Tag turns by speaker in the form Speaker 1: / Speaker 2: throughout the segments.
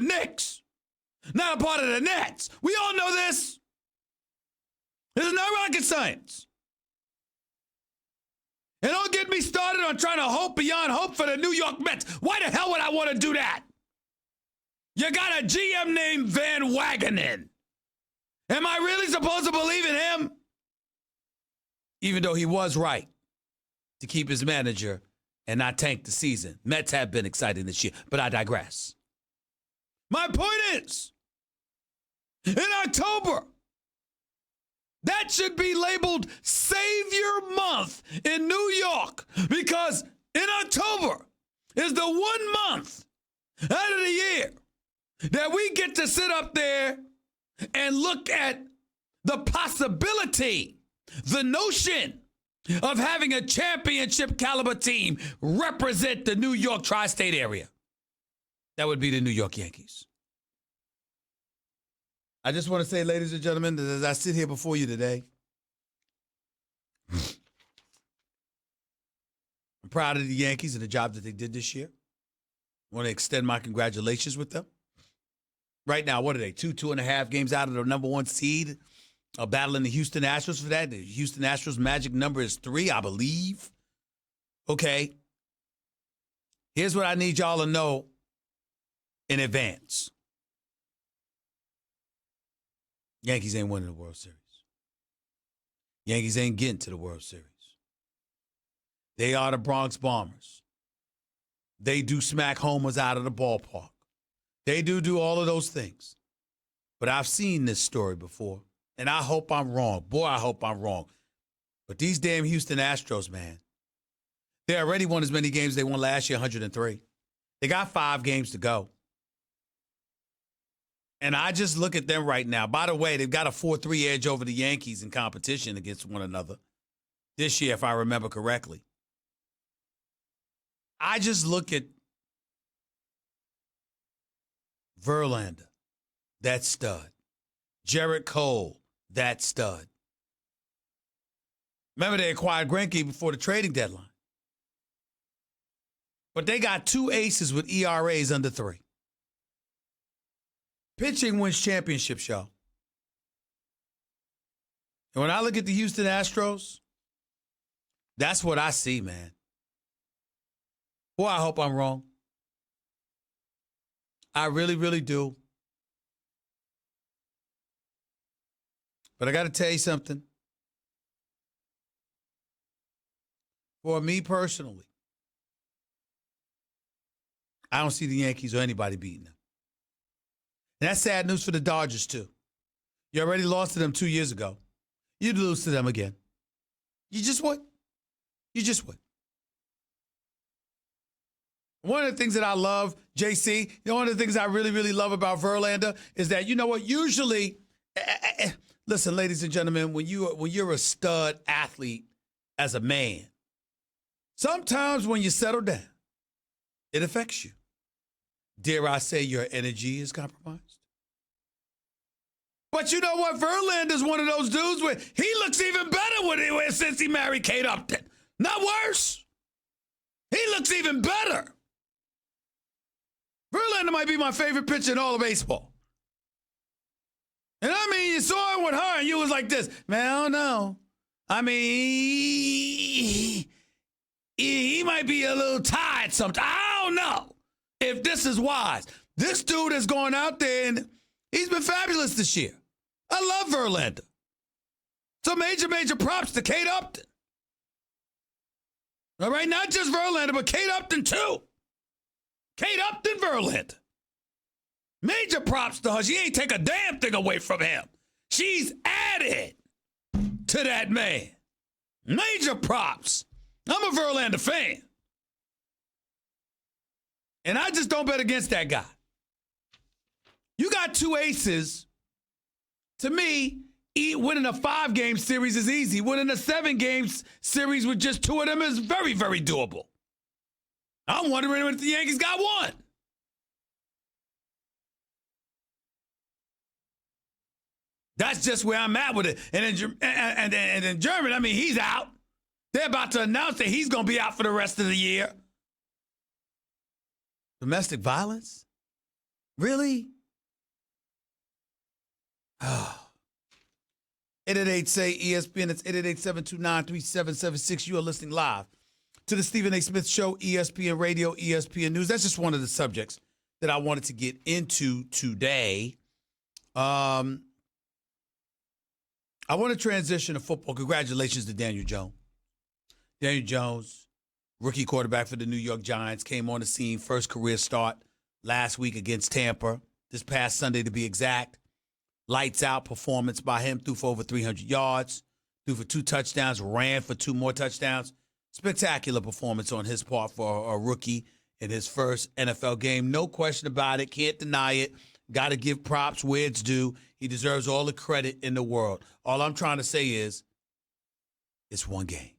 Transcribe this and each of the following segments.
Speaker 1: the Knicks, not a part of the Nets. We all know this. This is not rocket science. And don't get me started on trying to hope beyond hope for the New York Mets. Why the hell would I want to do that? You got a GM named Van Wagenen. Am I really supposed to believe in him? Even though he was right to keep his manager and not tank the season. Mets have been exciting this year, but I digress. My point is, in October, that should be labeled Savior Month in New York, because in October is the 1 month out of the year that we get to sit up there and look at the possibility, the notion of having a championship caliber team represent the New York tri-state area. That would be the New York Yankees. I just want to say, ladies and gentlemen, that as I sit here before you today, I'm proud of the Yankees and the job that they did this year. I want to extend my congratulations with them. Right now, what are they? 2.5 games out of the number 1 seed, battling the Houston Astros for that. The Houston Astros magic number is 3, I believe. Okay. Here's what I need y'all to know in advance. Yankees ain't winning the World Series. Yankees ain't getting to the World Series. They are the Bronx Bombers. They do smack homers out of the ballpark. They do all of those things. But I've seen this story before, and I hope I'm wrong. Boy, I hope I'm wrong. But these damn Houston Astros, man, they already won as many games as they won last year, 103. They got 5 games to go. And I just look at them right now. By the way, they've got a 4-3 edge over the Yankees in competition against one another this year, if I remember correctly. I just look at Verlander, that stud. Jarrett Cole, that stud. Remember, they acquired Greinke before the trading deadline. But they got 2 aces with ERAs under 3. Pitching wins championships, y'all. And when I look at the Houston Astros, that's what I see, man. Boy, I hope I'm wrong. I really, really do. But I got to tell you something. For me personally, I don't see the Yankees or anybody beating them. And that's sad news for the Dodgers, too. You already lost to them 2 years ago. You'd lose to them again. You just would. You just would. One of the things that I love, JC, one of the things I really, really love about Verlander is that, you know what, usually, listen, ladies and gentlemen, when you're a stud athlete as a man, sometimes when you settle down, it affects you. Dare I say your energy is compromised? But you know what? Verlander's one of those dudes where he looks even better since he married Kate Upton. Not worse. He looks even better. Verlander might be my favorite pitcher in all of baseball. And I mean, you saw it with her and you was like this. Man, I don't know. I mean, he might be a little tired sometimes. I don't know if this is wise. This dude is going out there and he's been fabulous this year. I love Verlander. So major props to Kate Upton. All right, not just Verlander, but Kate Upton too. Kate Upton, Verlander. Major props to her. She ain't take a damn thing away from him. She's added to that man. Major props. I'm a Verlander fan. And I just don't bet against that guy. You got 2 aces. To me, winning a 5-game series is easy. Winning a 7-game series with just 2 of them is very, very doable. I'm wondering if the Yankees got 1. That's just where I'm at with it. And in Germany, I mean, he's out. They're about to announce that he's going to be out for the rest of the year. Domestic violence? Really? 888-SAY-ESPN. It's 888-729-3776. You are listening live to the Stephen A. Smith Show, ESPN Radio, ESPN News. That's just one of the subjects that I wanted to get into today. I want to transition to football. Congratulations to Daniel Jones. Daniel Jones, rookie quarterback for the New York Giants, came on the scene, first career start last week against Tampa, this past Sunday to be exact. Lights out performance by him, threw for over 300 yards, threw for 2 touchdowns, ran for 2 more touchdowns. Spectacular performance on his part for a rookie in his first NFL game. No question about it. Can't deny it. Got to give props where it's due. He deserves all the credit in the world. All I'm trying to say is it's one game.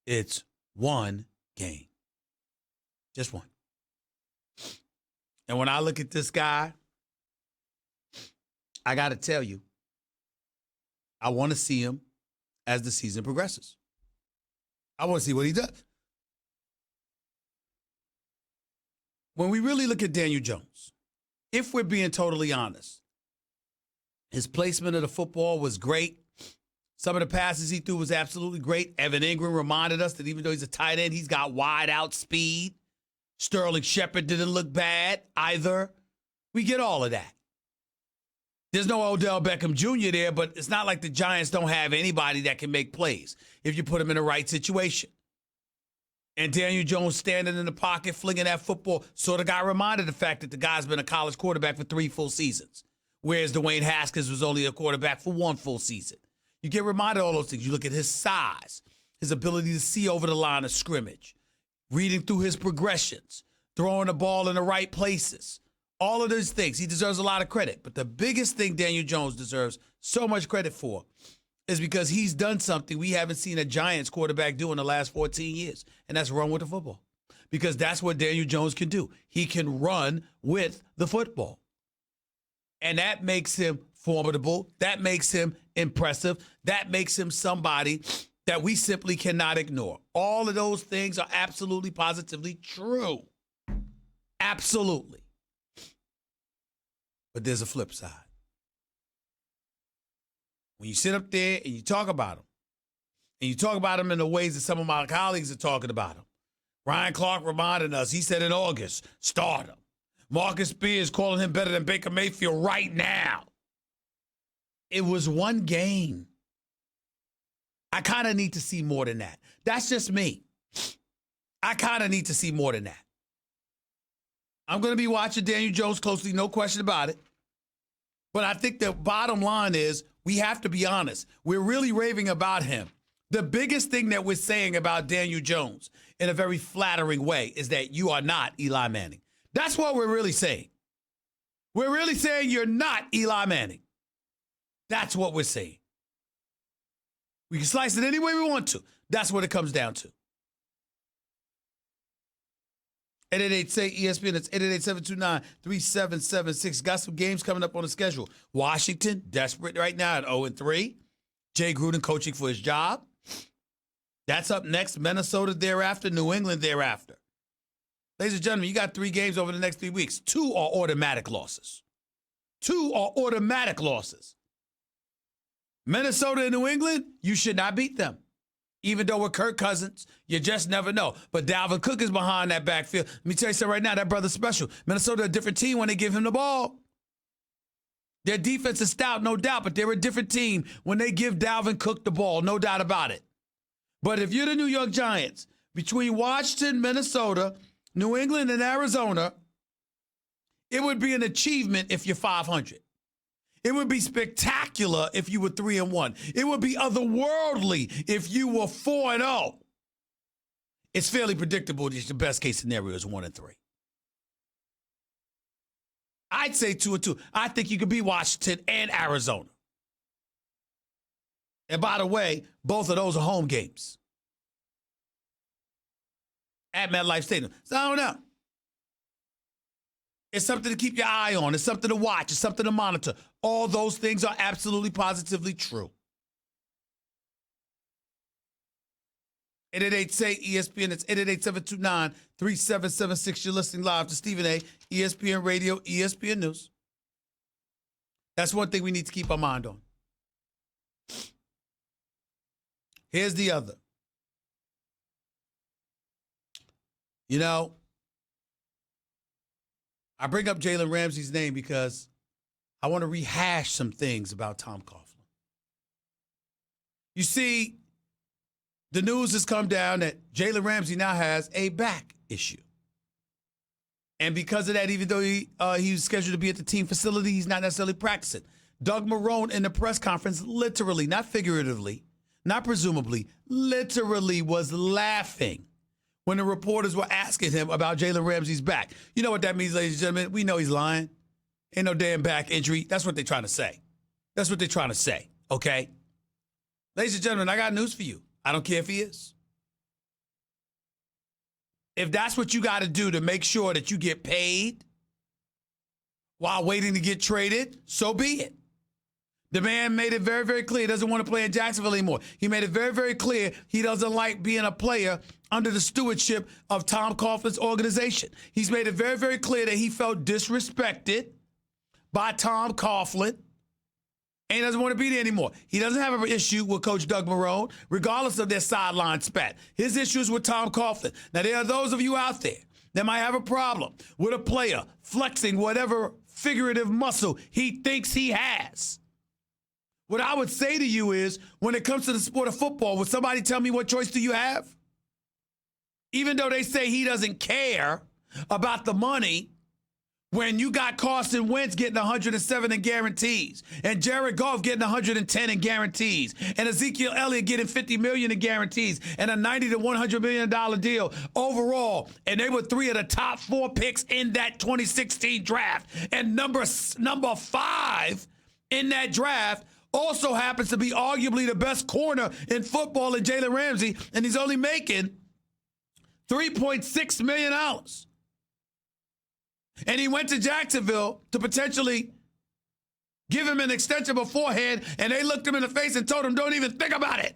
Speaker 1: It's one game. Just one. And when I look at this guy, I got to tell you, I want to see him as the season progresses. I want to see what he does. When we really look at Daniel Jones, if we're being totally honest, his placement of the football was great. Some of the passes he threw was absolutely great. Evan Ingram reminded us that even though he's a tight end, he's got wide out speed. Sterling Shepard didn't look bad either. We get all of that. There's no Odell Beckham Jr. there, but it's not like the Giants don't have anybody that can make plays if you put him in the right situation. And Daniel Jones standing in the pocket, flinging that football, sort of got reminded of the fact that the guy's been a college quarterback for 3 full seasons, whereas Dwayne Haskins was only a quarterback for 1 full season. You get reminded of all those things. You look at his size, his ability to see over the line of scrimmage, reading through his progressions, throwing the ball in the right places. All of those things. He deserves a lot of credit. But the biggest thing Daniel Jones deserves so much credit for is because he's done something we haven't seen a Giants quarterback do in the last 14 years, and that's run with the football. Because that's what Daniel Jones can do. He can run with the football. And that makes him formidable. That makes him impressive. That makes him somebody that we simply cannot ignore. All of those things are absolutely, positively true. Absolutely. But there's a flip side. When you sit up there and you talk about him, and you talk about him in the ways that some of my colleagues are talking about him. Ryan Clark reminded us, he said in August, start him. Marcus Spears calling him better than Baker Mayfield right now. It was one game. I kind of need to see more than that. That's just me. I kind of need to see more than that. I'm going to be watching Daniel Jones closely, no question about it. But I think the bottom line is we have to be honest. We're really raving about him. The biggest thing that we're saying about Daniel Jones in a very flattering way is that you are not Eli Manning. That's what we're really saying. We're really saying you're not Eli Manning. That's what we're saying. We can slice it any way we want to. That's what it comes down to. 888-SAY-ESPN. It's 888-729-3776. Got some games coming up on the schedule. Washington, desperate right now at 0-3. Jay Gruden coaching for his job. That's up next. Minnesota thereafter. New England thereafter. Ladies and gentlemen, you got 3 games over the next 3 weeks. 2 are automatic losses. 2 are automatic losses. Minnesota and New England, you should not beat them. Even though with Kirk Cousins, you just never know. But Dalvin Cook is behind that backfield. Let me tell you something right now, that brother's special. Minnesota a different team when they give him the ball. Their defense is stout, no doubt, but they're a different team when they give Dalvin Cook the ball, no doubt about it. But if you're the New York Giants, between Washington, Minnesota, New England, and Arizona, it would be an achievement if you're 500. It would be spectacular if you were 3-1. It would be otherworldly if you were 4-0. It's fairly predictable that the best case scenario is 1-3. I'd say 2-2. I think you could beat Washington and Arizona. And by the way, both of those are home games at MetLife Stadium. So I don't know. It's something to keep your eye on. It's something to watch. It's something to monitor. All those things are absolutely, positively true. 888-SAY-ESPN. It's 888-729-3776. You're listening live to Stephen A. ESPN Radio, ESPN News. That's one thing we need to keep our mind on. Here's the other. You know, I bring up Jalen Ramsey's name because I want to rehash some things about Tom Coughlin. You see, the news has come down that Jalen Ramsey now has a back issue. And because of that, even though he was scheduled to be at the team facility, he's not necessarily practicing. Doug Marrone in the press conference literally, not figuratively, not presumably, literally was laughing when the reporters were asking him about Jalen Ramsey's back. You know what that means, ladies and gentlemen? We know he's lying. Ain't no damn back injury. That's what they're trying to say. That's what they're trying to say, okay? Ladies and gentlemen, I got news for you. I don't care if he is. If that's what you got to do to make sure that you get paid while waiting to get traded, so be it. The man made it very, very clear he doesn't want to play in Jacksonville anymore. He made it very, very clear he doesn't like being a player under the stewardship of Tom Coughlin's organization. He's made it very, very clear that he felt disrespected by Tom Coughlin, and he doesn't want to be there anymore. He doesn't have an issue with Coach Doug Marrone, regardless of their sideline spat. His issue is with Tom Coughlin. Now, there are those of you out there that might have a problem with a player flexing whatever figurative muscle he thinks he has. What I would say to you is, when it comes to the sport of football, would somebody tell me what choice do you have? Even though they say he doesn't care about the money, when you got Carson Wentz getting 107 in guarantees, and Jared Goff getting 110 in guarantees, and Ezekiel Elliott getting $50 million in guarantees, and a $90 to $100 million deal overall, and they were 3 of the top 4 picks in that 2016 draft, and number 5 in that draft also happens to be arguably the best corner in football in Jalen Ramsey, and he's only making $3.6 million. And he went to Jacksonville to potentially give him an extension beforehand, and they looked him in the face and told him, don't even think about it.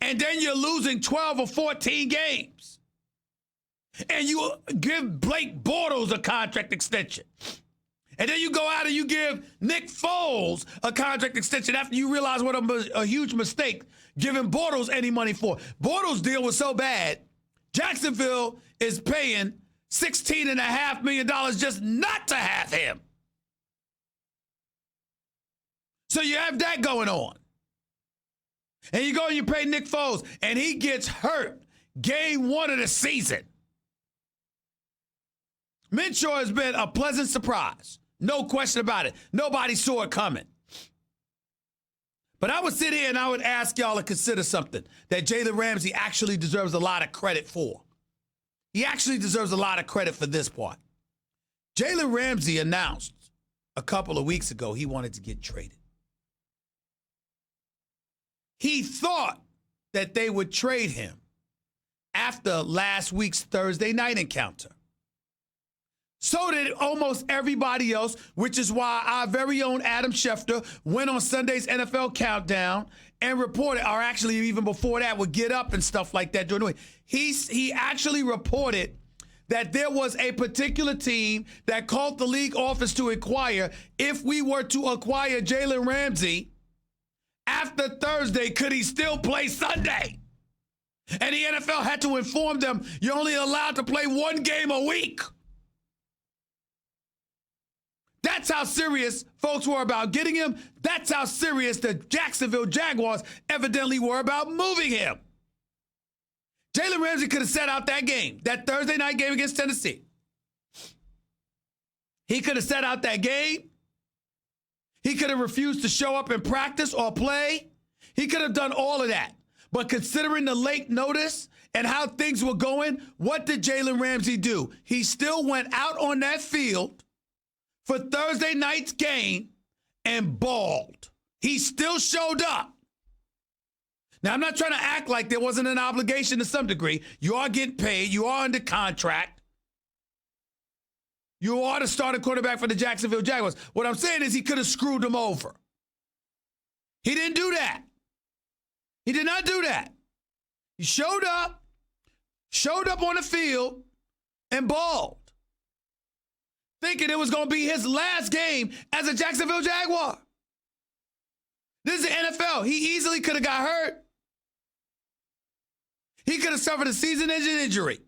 Speaker 1: And then you're losing 12 or 14 games. And you give Blake Bortles a contract extension. And then you go out and you give Nick Foles a contract extension after you realize what a huge mistake giving Bortles any money for. Bortles' deal was so bad, Jacksonville is paying $16.5 million just not to have him. So you have that going on. And you go and you pay Nick Foles, and he gets hurt game 1 of the season. Minshew has been a pleasant surprise. No question about it. Nobody saw it coming. But I would sit here and I would ask y'all to consider something that Jalen Ramsey actually deserves a lot of credit for. He actually deserves a lot of credit for this part. Jalen Ramsey announced a couple of weeks ago he wanted to get traded. He thought that they would trade him after last week's Thursday night encounter. So did almost everybody else, which is why our very own Adam Schefter went on Sunday's NFL Countdown and reported, or actually even before that, would get up and stuff like that during the week. He actually reported that there was a particular team that called the league office to inquire if we were to acquire Jalen Ramsey after Thursday, could he still play Sunday? And the NFL had to inform them, you're only allowed to play 1 game a week. That's how serious folks were about getting him. That's how serious the Jacksonville Jaguars evidently were about moving him. Jalen Ramsey could have sat out that game, that Thursday night game against Tennessee. He could have sat out that game. He could have refused to show up and practice or play. He could have done all of that. But considering the late notice and how things were going, what did Jalen Ramsey do? He still went out on that field for Thursday night's game and balled. He still showed up. Now, I'm not trying to act like there wasn't an obligation to some degree. You are getting paid. You are under contract. You are the starting quarterback for the Jacksonville Jaguars. What I'm saying is he could have screwed them over. He didn't do that. He did not do that. He showed up on the field and balled, thinking it was going to be his last game as a Jacksonville Jaguar. This is the NFL. He easily could have got hurt. He could have suffered a season-ending injury.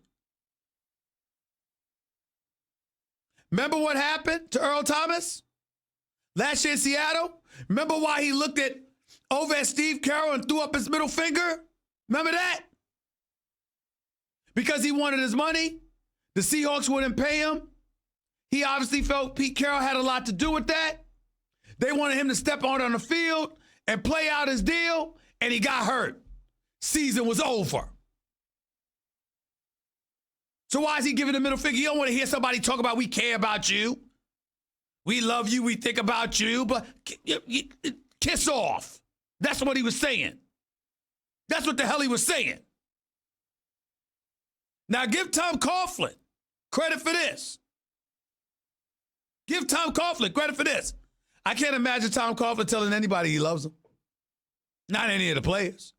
Speaker 1: Remember what happened to Earl Thomas last year in Seattle? Remember why he looked over at Steve Carroll and threw up his middle finger? Remember that? Because he wanted his money. The Seahawks wouldn't pay him. He obviously felt Pete Carroll had a lot to do with that. They wanted him to step out on the field and play out his deal, and he got hurt. Season was over. So why is he giving the middle finger? You don't want to hear somebody talk about we care about you. We love you. We think about you. But kiss off. That's what he was saying. That's what the hell he was saying. Now give Tom Coughlin credit for this. Give Tom Coughlin credit for this. I can't imagine Tom Coughlin telling anybody he loves them. Not any of the players.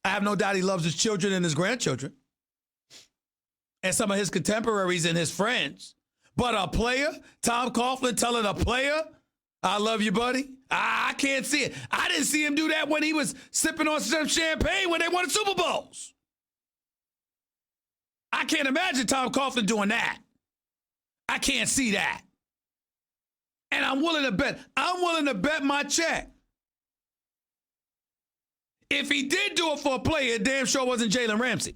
Speaker 1: I have no doubt he loves his children and his grandchildren and some of his contemporaries and his friends. But a player, Tom Coughlin telling a player, I love you, buddy. I can't see it. I didn't see him do that when he was sipping on some champagne when they won the Super Bowls. I can't imagine Tom Coughlin doing that. I can't see that. And I'm willing to bet my check. If he did do it for a player, it damn sure wasn't Jalen Ramsey.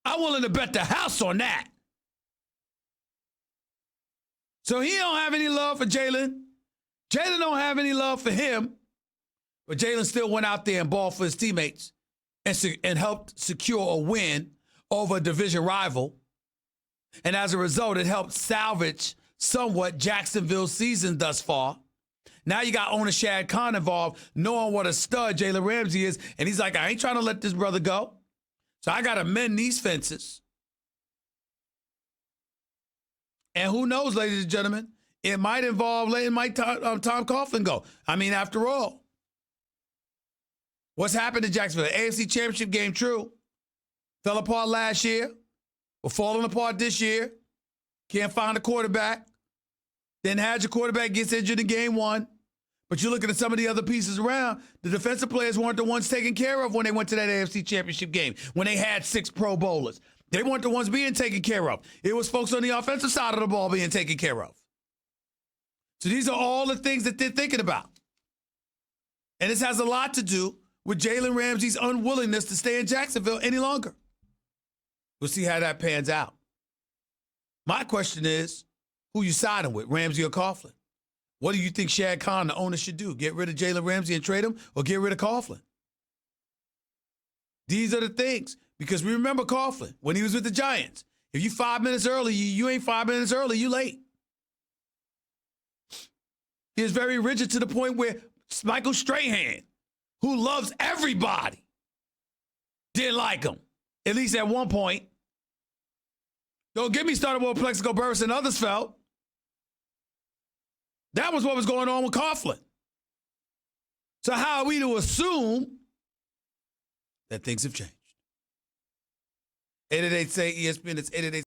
Speaker 1: I'm willing to bet the house on that. So he don't have any love for Jalen. Jalen don't have any love for him. But Jalen still went out there and balled for his teammates and helped secure a win over a division rival. And as a result, it helped salvage somewhat Jacksonville's season thus far. Now you got owner Shad Khan involved, knowing what a stud Jalen Ramsey is. And he's like, I ain't trying to let this brother go. So I got to mend these fences. And who knows, ladies and gentlemen, it might involve letting Tom Coughlin go. I mean, after all, what's happened to Jacksonville? The AFC Championship game, true. Fell apart last year. We're falling apart this year. Can't find a quarterback. Then had your quarterback gets injured in game one. But you're looking at some of the other pieces around. The defensive players weren't the ones taken care of when they went to that AFC Championship game, when they had 6 Pro Bowlers. They weren't the ones being taken care of. It was folks on the offensive side of the ball being taken care of. So these are all the things that they're thinking about. And this has a lot to do with Jalen Ramsey's unwillingness to stay in Jacksonville any longer. We'll see how that pans out. My question is, who you siding with, Ramsey or Coughlin? What do you think Shad Khan, the owner, should do? Get rid of Jalen Ramsey and trade him, or get rid of Coughlin? These are the things. Because we remember Coughlin when he was with the Giants. If you 5 minutes early, you ain't 5 minutes early, you late. He was very rigid to the point where Michael Strahan, who loves everybody, didn't like him, at least at one point. Don't get me started with Plexico Burris and others felt. That was what was going on with Coughlin. So how are we to assume that things have changed? 888 say ESPN, it's 888